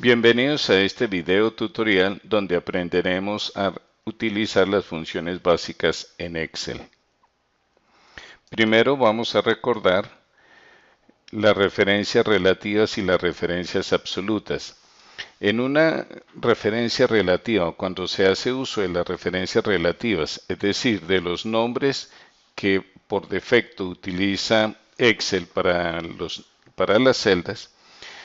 Bienvenidos a este video tutorial donde aprenderemos a utilizar las funciones básicas en Excel. Primero vamos a recordar las referencias relativas y las referencias absolutas. En una referencia relativa, cuando se hace uso de las referencias relativas, es decir, de los nombres que por defecto utiliza Excel para las celdas,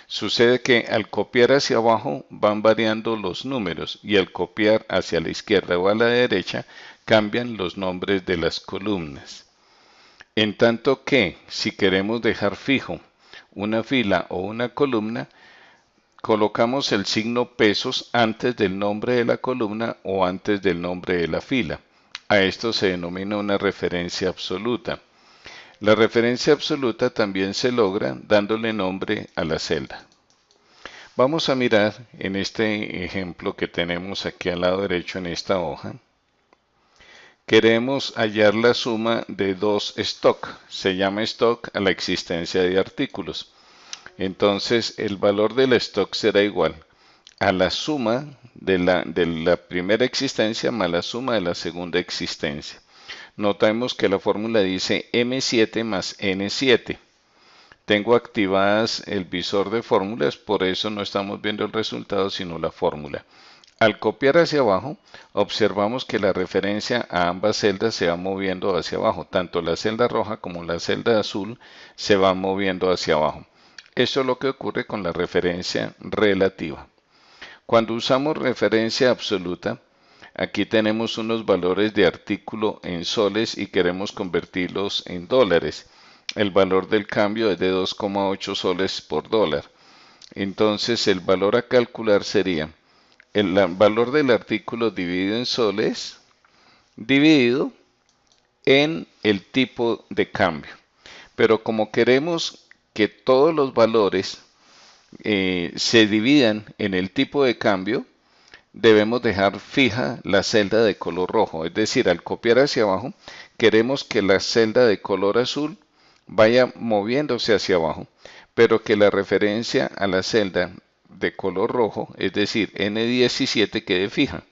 sucede que al copiar hacia abajo van variando los números y al copiar hacia la izquierda o a la derecha cambian los nombres de las columnas. En tanto que si queremos dejar fijo una fila o una columna, colocamos el signo pesos antes del nombre de la columna o antes del nombre de la fila. A esto se denomina una referencia absoluta. La referencia absoluta también se logra dándole nombre a la celda. Vamos a mirar en este ejemplo que tenemos aquí al lado derecho en esta hoja. Queremos hallar la suma de dos stock. Se llama stock a la existencia de artículos. Entonces el valor del stock será igual a la suma de la primera existencia más la suma de la segunda existencia. Notamos que la fórmula dice M7 más N7. Tengo activadas el visor de fórmulas, por eso no estamos viendo el resultado sino la fórmula. Al copiar hacia abajo, observamos que la referencia a ambas celdas se va moviendo hacia abajo. Tanto la celda roja como la celda azul se van moviendo hacia abajo. Eso es lo que ocurre con la referencia relativa. Cuando usamos referencia absoluta, aquí tenemos unos valores de artículo en soles y queremos convertirlos en dólares. El valor del cambio es de 2,8 soles por dólar. Entonces el valor a calcular sería el valor del artículo dividido en soles dividido en el tipo de cambio. Pero como queremos que todos los valores se dividan en el tipo de cambio, debemos dejar fija la celda de color rojo. Es decir, al copiar hacia abajo, queremos que la celda de color azul vaya moviéndose hacia abajo, pero que la referencia a la celda de color rojo, es decir, N17, quede fija.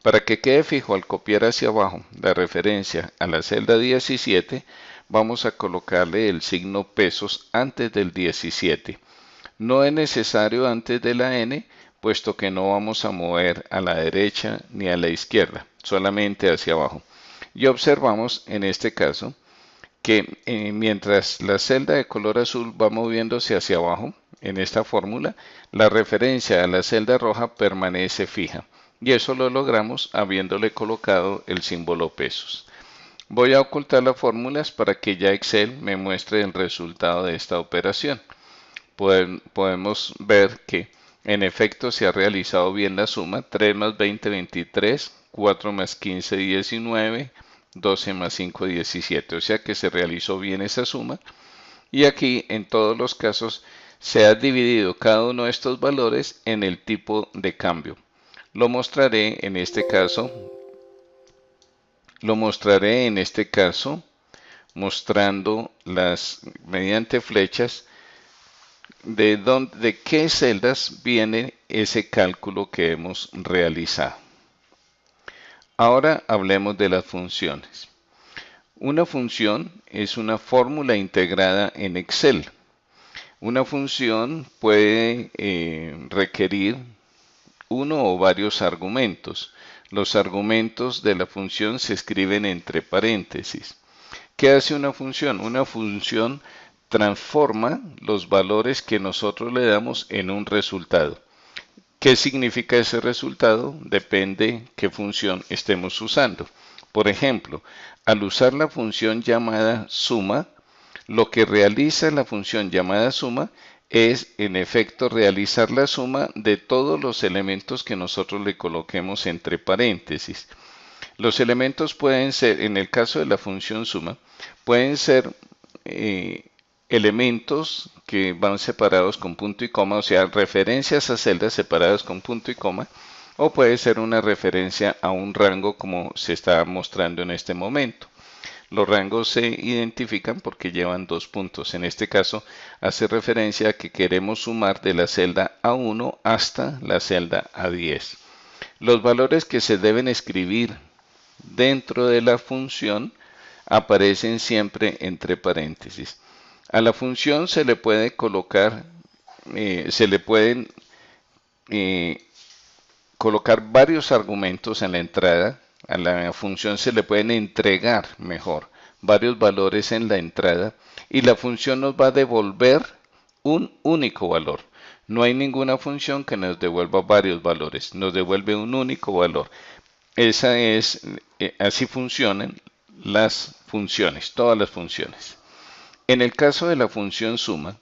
Para que quede fijo al copiar hacia abajo la referencia a la celda 17, vamos a colocarle el signo pesos antes del 17. No es necesario antes de la N, puesto que no vamos a mover a la derecha ni a la izquierda, solamente hacia abajo. Y observamos en este caso que mientras la celda de color azul va moviéndose hacia abajo en esta fórmula, la referencia a la celda roja permanece fija. Y eso lo logramos habiéndole colocado el símbolo pesos. Voy a ocultar las fórmulas para que ya Excel me muestre el resultado de esta operación. Podemos ver que en efecto se ha realizado bien la suma. 3 más 20, 23, 4 más 15, 19, 12 más 5, 17. O sea que se realizó bien esa suma. Y aquí en todos los casos se ha dividido cada uno de estos valores en el tipo de cambio. Lo mostraré en este caso mostrando mediante flechas de qué celdas viene ese cálculo que hemos realizado. Ahora hablemos de las funciones. Una función es una fórmula integrada en Excel. Una función puede requerir uno o varios argumentos. Los argumentos de la función se escriben entre paréntesis. ¿Qué hace una función? Una función transforma los valores que nosotros le damos en un resultado. ¿Qué significa ese resultado? Depende qué función estemos usando. Por ejemplo, al usar la función llamada suma, lo que realiza la función llamada suma es en efecto realizar la suma de todos los elementos que nosotros le coloquemos entre paréntesis. Los elementos pueden ser, en el caso de la función suma, pueden ser elementos que van separados con punto y coma, o sea, referencias a celdas separadas con punto y coma, o puede ser una referencia a un rango como se está mostrando en este momento. Los rangos se identifican porque llevan 2 puntos. En este caso hace referencia a que queremos sumar de la celda A1 hasta la celda A10. Los valores que se deben escribir dentro de la función aparecen siempre entre paréntesis. A la función se le puede colocar, se le pueden colocar varios argumentos en la entrada. A la función se le pueden entregar, mejor, varios valores en la entrada y la función nos va a devolver un único valor. No hay ninguna función que nos devuelva varios valores, nos devuelve un único valor. Así funcionan las funciones, todas las funciones. En el caso de la función suma,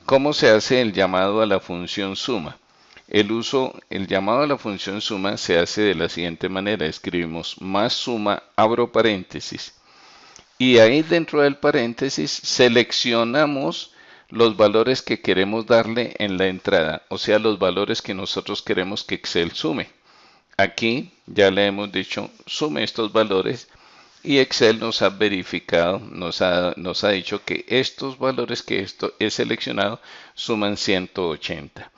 ¿cómo se hace el llamado a la función suma? El llamado a la función suma se hace de la siguiente manera. Escribimos más suma, abro paréntesis, y ahí dentro del paréntesis seleccionamos los valores que queremos darle en la entrada, o sea, los valores que nosotros queremos que Excel sume. Aquí ya le hemos dicho sume estos valores y Excel nos ha verificado, nos ha dicho que estos valores que esto he seleccionado suman 180.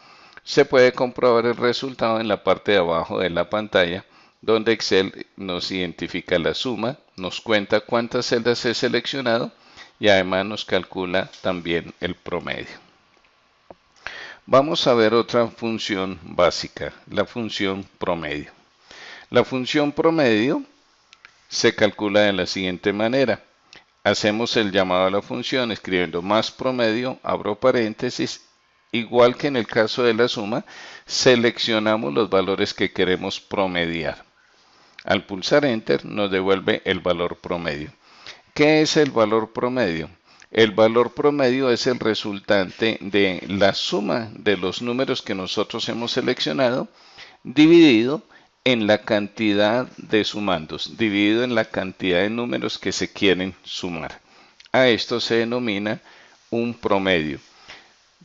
Se puede comprobar el resultado en la parte de abajo de la pantalla, donde Excel nos identifica la suma, nos cuenta cuántas celdas he seleccionado y además nos calcula también el promedio. Vamos a ver otra función básica, la función promedio. La función promedio se calcula de la siguiente manera. Hacemos el llamado a la función escribiendo más promedio, abro paréntesis. Igual que en el caso de la suma, seleccionamos los valores que queremos promediar. Al pulsar Enter nos devuelve el valor promedio. ¿Qué es el valor promedio? El valor promedio es el resultante de la suma de los números que nosotros hemos seleccionado dividido en la cantidad de sumandos, dividido en la cantidad de números que se quieren sumar. A esto se denomina un promedio.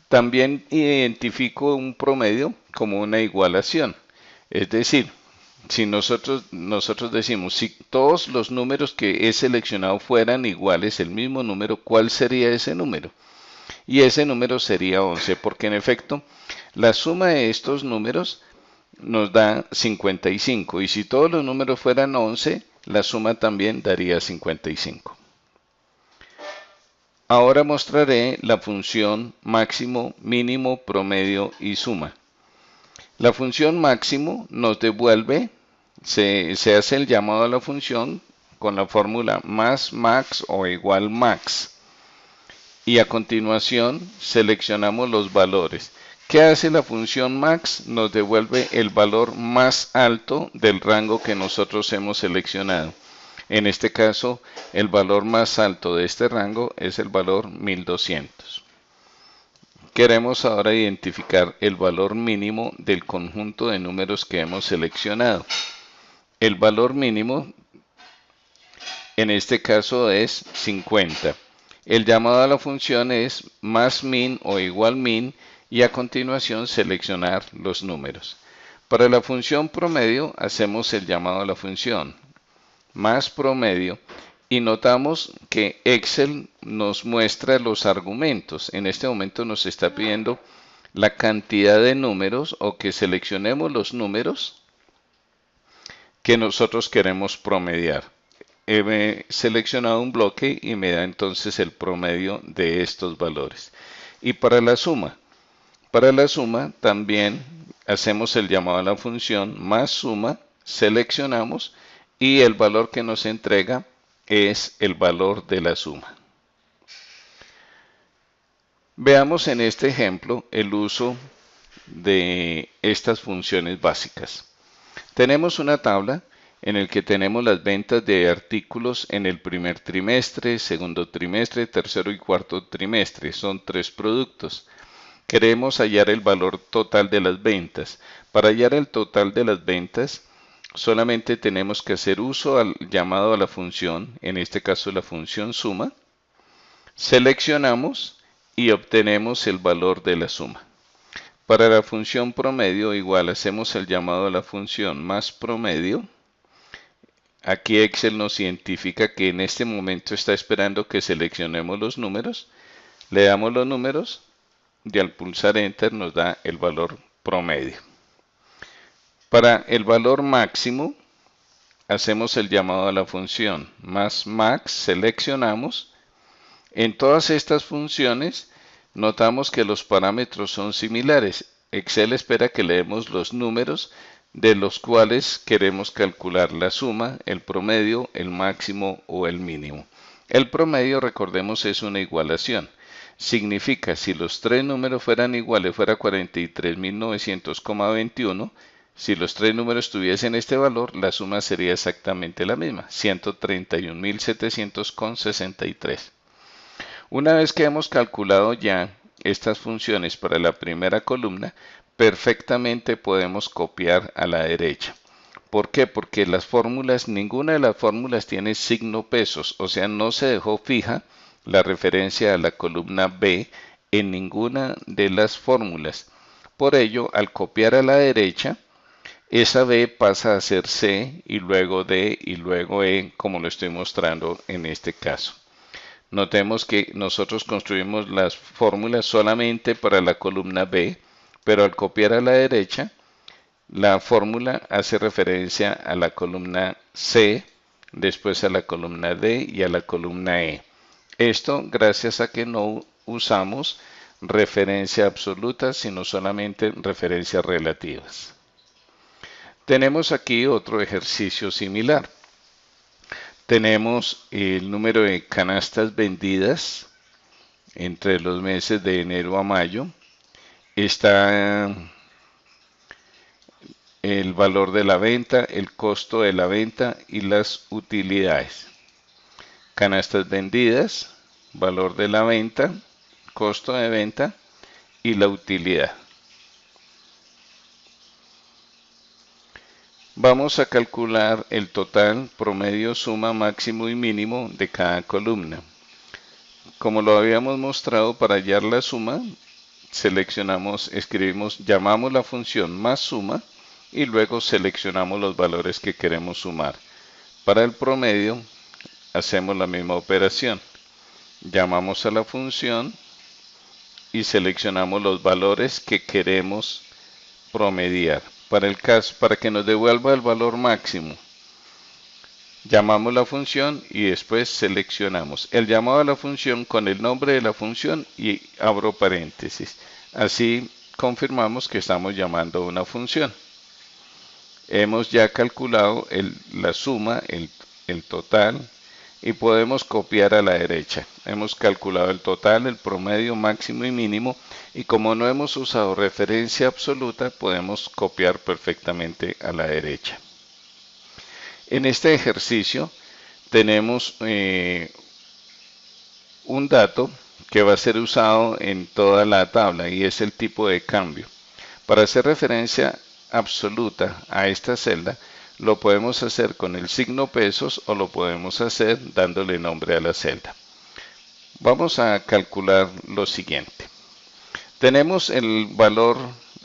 También identifico un promedio como una igualación. Es decir, si nosotros decimos, si todos los números que he seleccionado fueran iguales, el mismo número, ¿cuál sería ese número? Y ese número sería 11, porque en efecto, la suma de estos números nos da 55. Y si todos los números fueran 11, la suma también daría 55. Ahora mostraré la función máximo, mínimo, promedio y suma. La función máximo nos devuelve, se hace el llamado a la función con la fórmula más max o igual max. Y a continuación seleccionamos los valores. ¿Qué hace la función max? Nos devuelve el valor más alto del rango que nosotros hemos seleccionado. En este caso, el valor más alto de este rango es el valor 1200. Queremos ahora identificar el valor mínimo del conjunto de números que hemos seleccionado. El valor mínimo en este caso es 50. El llamado a la función es más min o igual min y a continuación seleccionar los números. Para la función promedio hacemos el llamado a la función más promedio y notamos que Excel nos muestra los argumentos. En este momento nos está pidiendo la cantidad de números o que seleccionemos los números que nosotros queremos promediar. He seleccionado un bloque y me da entonces el promedio de estos valores. Y para la suma también hacemos el llamado a la función más suma, seleccionamos y el valor que nos entrega es el valor de la suma. Veamos en este ejemplo el uso de estas funciones básicas. Tenemos una tabla en el que tenemos las ventas de artículos en el primer trimestre, segundo trimestre, tercero y cuarto trimestre. Son 3 productos. Queremos hallar el valor total de las ventas. Para hallar el total de las ventas, solamente tenemos que hacer uso al llamado a la función, en este caso la función suma. Seleccionamos y obtenemos el valor de la suma. Para la función promedio igual hacemos el llamado a la función más promedio. Aquí Excel nos identifica que en este momento está esperando que seleccionemos los números. Le damos los números y al pulsar Enter nos da el valor promedio. Para el valor máximo, hacemos el llamado a la función más max, seleccionamos. En todas estas funciones, notamos que los parámetros son similares. Excel espera que le demos los números de los cuales queremos calcular la suma, el promedio, el máximo o el mínimo. El promedio, recordemos, es una igualación. Significa, si los tres números fueran iguales, fuera 43.900,21. Si los tres números tuviesen este valor, la suma sería exactamente la misma, 131.700,63. Una vez que hemos calculado ya estas funciones para la primera columna, perfectamente podemos copiar a la derecha. ¿Por qué? Porque las fórmulas, ninguna de las fórmulas tiene signo pesos, o sea, no se dejó fija la referencia a la columna B en ninguna de las fórmulas. Por ello, al copiar a la derecha, esa B pasa a ser C y luego D y luego E, como lo estoy mostrando en este caso. Notemos que nosotros construimos las fórmulas solamente para la columna B, pero al copiar a la derecha, la fórmula hace referencia a la columna C, después a la columna D y a la columna E. Esto gracias a que no usamos referencia absoluta, sino solamente referencias relativas. Tenemos aquí otro ejercicio similar. Tenemos el número de canastas vendidas entre los meses de enero a mayo. Está el valor de la venta, el costo de la venta y las utilidades. Canastas vendidas, valor de la venta, costo de venta y la utilidad. Vamos a calcular el total, promedio, suma, máximo y mínimo de cada columna. Como lo habíamos mostrado, para hallar la suma, seleccionamos, escribimos, llamamos la función más suma y luego seleccionamos los valores que queremos sumar. Para el promedio, hacemos la misma operación. Llamamos a la función y seleccionamos los valores que queremos promediar. Para que nos devuelva el valor máximo, llamamos la función y después seleccionamos el llamado a la función con el nombre de la función y abro paréntesis. Así confirmamos que estamos llamando a una función. Hemos ya calculado la suma, el total, y podemos copiar a la derecha. Hemos calculado el total, el promedio, máximo y mínimo, y como no hemos usado referencia absoluta, podemos copiar perfectamente a la derecha. En este ejercicio tenemos un dato que va a ser usado en toda la tabla y es el tipo de cambio. Para hacer referencia absoluta a esta celda, lo podemos hacer con el signo pesos o lo podemos hacer dándole nombre a la celda. Vamos a calcular lo siguiente. Tenemos el valor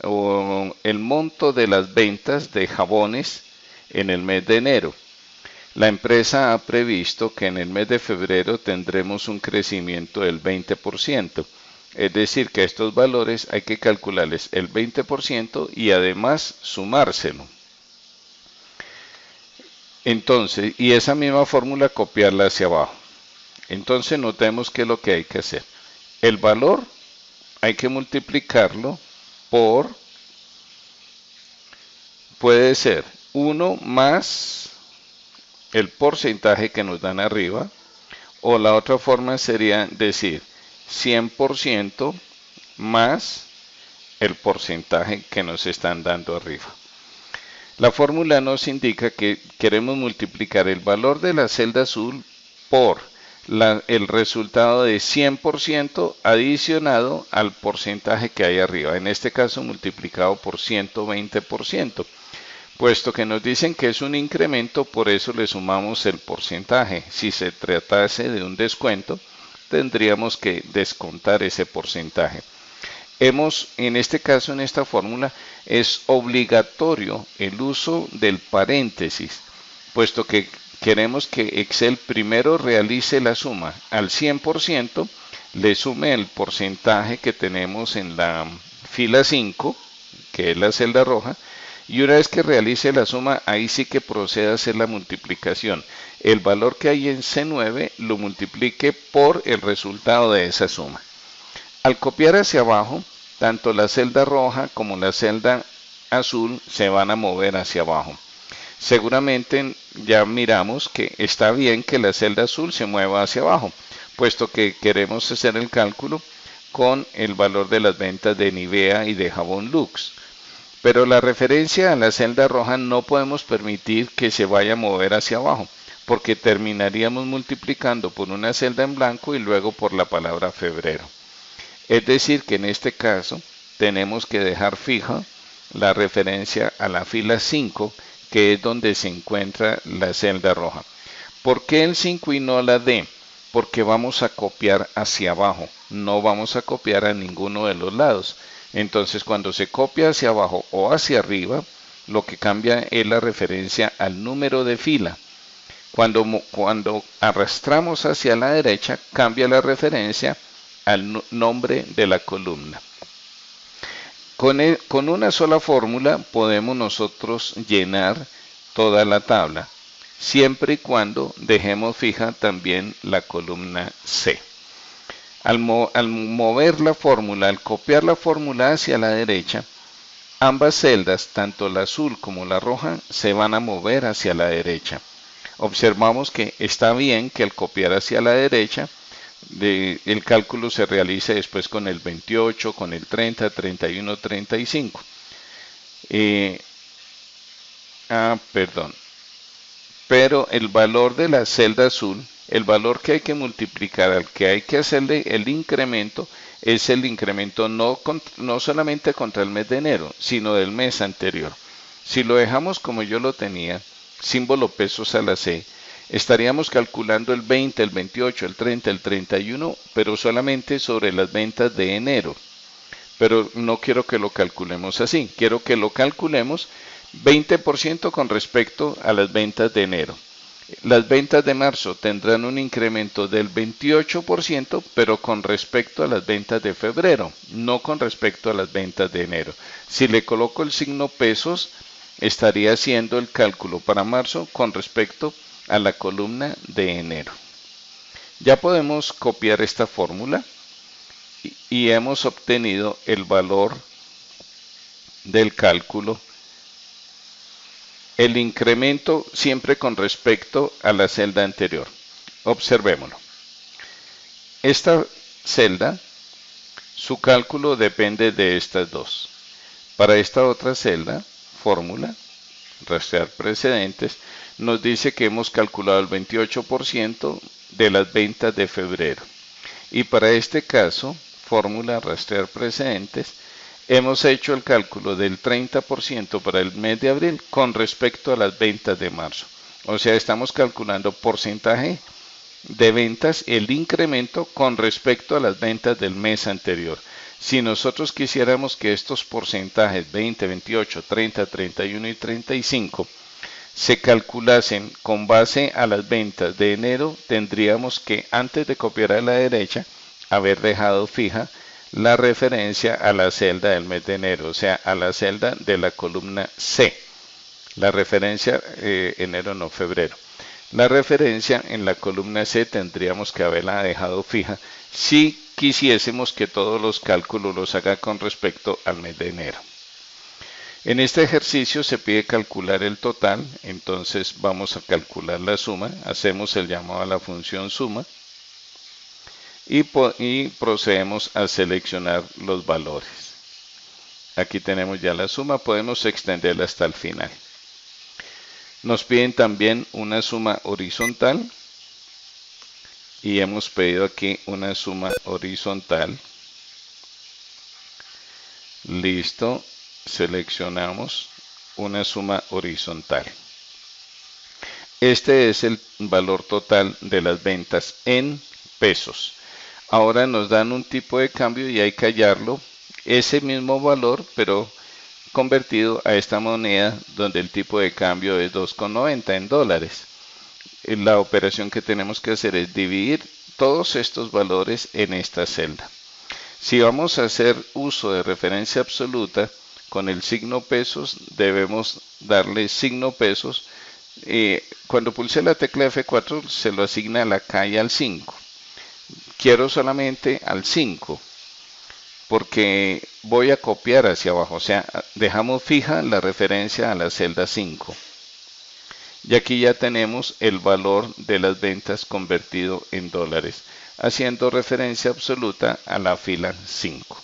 o el monto de las ventas de jabones en el mes de enero. La empresa ha previsto que en el mes de febrero tendremos un crecimiento del 20%. Es decir, que a estos valores hay que calcularles el 20% y además sumárselo. Entonces, y esa misma fórmula copiarla hacia abajo. Entonces notemos qué es lo que hay que hacer. El valor hay que multiplicarlo por, puede ser 1 más el porcentaje que nos dan arriba, o la otra forma sería decir 100% más el porcentaje que nos están dando arriba. La fórmula nos indica que queremos multiplicar el valor de la celda azul por el resultado de 100% adicionado al porcentaje que hay arriba. En este caso multiplicado por 120%. Puesto que nos dicen que es un incremento, por eso le sumamos el porcentaje. Si se tratase de un descuento, tendríamos que descontar ese porcentaje. En este caso, en esta fórmula, es obligatorio el uso del paréntesis, puesto que queremos que Excel primero realice la suma al 100%, le sume el porcentaje que tenemos en la fila 5, que es la celda roja, y una vez que realice la suma, ahí sí que proceda a hacer la multiplicación. El valor que hay en C9 lo multiplique por el resultado de esa suma. Al copiar hacia abajo, tanto la celda roja como la celda azul se van a mover hacia abajo. Seguramente ya miramos que está bien que la celda azul se mueva hacia abajo, puesto que queremos hacer el cálculo con el valor de las ventas de Nivea y de jabón Lux. Pero la referencia a la celda roja no podemos permitir que se vaya a mover hacia abajo, porque terminaríamos multiplicando por una celda en blanco y luego por la palabra febrero. Es decir, que en este caso tenemos que dejar fija la referencia a la fila 5, que es donde se encuentra la celda roja. ¿Por qué el 5 y no la D? Porque vamos a copiar hacia abajo, no vamos a copiar a ninguno de los lados. Entonces, cuando se copia hacia abajo o hacia arriba, lo que cambia es la referencia al número de fila. Cuando arrastramos hacia la derecha, cambia la referencia al nombre de la columna. Con una sola fórmula podemos nosotros llenar toda la tabla, siempre y cuando dejemos fija también la columna C. Al mover la fórmula, al copiar la fórmula hacia la derecha, ambas celdas, tanto la azul como la roja, se van a mover hacia la derecha. Observamos que está bien que al copiar hacia la derecha, el cálculo se realice después con el 28, con el 30, 31, 35. Perdón. Pero el valor de la celda azul, el valor que hay que multiplicar, al que hay que hacerle el incremento, es el incremento no solamente contra el mes de enero, sino del mes anterior. Si lo dejamos como yo lo tenía, símbolo pesos a la C, estaríamos calculando el 20, el 28, el 30, el 31, pero solamente sobre las ventas de enero. Pero no quiero que lo calculemos así, quiero que lo calculemos 20% con respecto a las ventas de enero. Las ventas de marzo tendrán un incremento del 28%, pero con respecto a las ventas de febrero, no con respecto a las ventas de enero. Si le coloco el signo pesos, estaría haciendo el cálculo para marzo con respecto a la columna de enero. Ya podemos copiar esta fórmula y hemos obtenido el valor del cálculo. El incremento siempre con respecto a la celda anterior. Observémoslo. Esta celda, su cálculo depende de estas dos. Para esta otra celda, fórmula, rastrear precedentes, nos dice que hemos calculado el 28% de las ventas de febrero. Y para este caso, fórmula, rastrear precedentes, hemos hecho el cálculo del 30% para el mes de abril con respecto a las ventas de marzo. O sea, estamos calculando porcentaje de ventas, el incremento con respecto a las ventas del mes anterior. Si nosotros quisiéramos que estos porcentajes 20, 28, 30, 31 y 35 se calculasen con base a las ventas de enero, tendríamos que antes de copiar a la derecha haber dejado fija la referencia a la celda del mes de enero, o sea, a la celda de la columna C. La referencia enero no febrero. La referencia en la columna C tendríamos que haberla dejado fija si quisiésemos que todos los cálculos los haga con respecto al mes de enero. En este ejercicio se pide calcular el total, entonces vamos a calcular la suma, hacemos el llamado a la función suma y procedemos a seleccionar los valores. Aquí tenemos ya la suma, podemos extenderla hasta el final. Nos piden también una suma horizontal y hemos pedido aquí una suma horizontal. Listo, seleccionamos una suma horizontal. Este es el valor total de las ventas en pesos. Ahora nos dan un tipo de cambio y hay que hallarlo, ese mismo valor, pero convertido a esta moneda donde el tipo de cambio es 2,90 en dólares. la operación que tenemos que hacer es dividir todos estos valores en esta celda. Si vamos a hacer uso de referencia absoluta, con el signo pesos debemos darle signo pesos. Cuando pulse la tecla F4 se lo asigna a la K y al 5. Quiero solamente al 5 porque voy a copiar hacia abajo, o sea, dejamos fija la referencia a la celda 5. Y aquí ya tenemos el valor de las ventas convertido en dólares, haciendo referencia absoluta a la fila 5.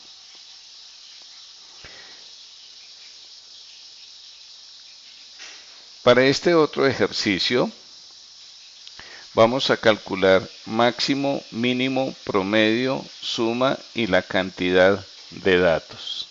Para este otro ejercicio, vamos a calcular máximo, mínimo, promedio, suma y la cantidad de datos.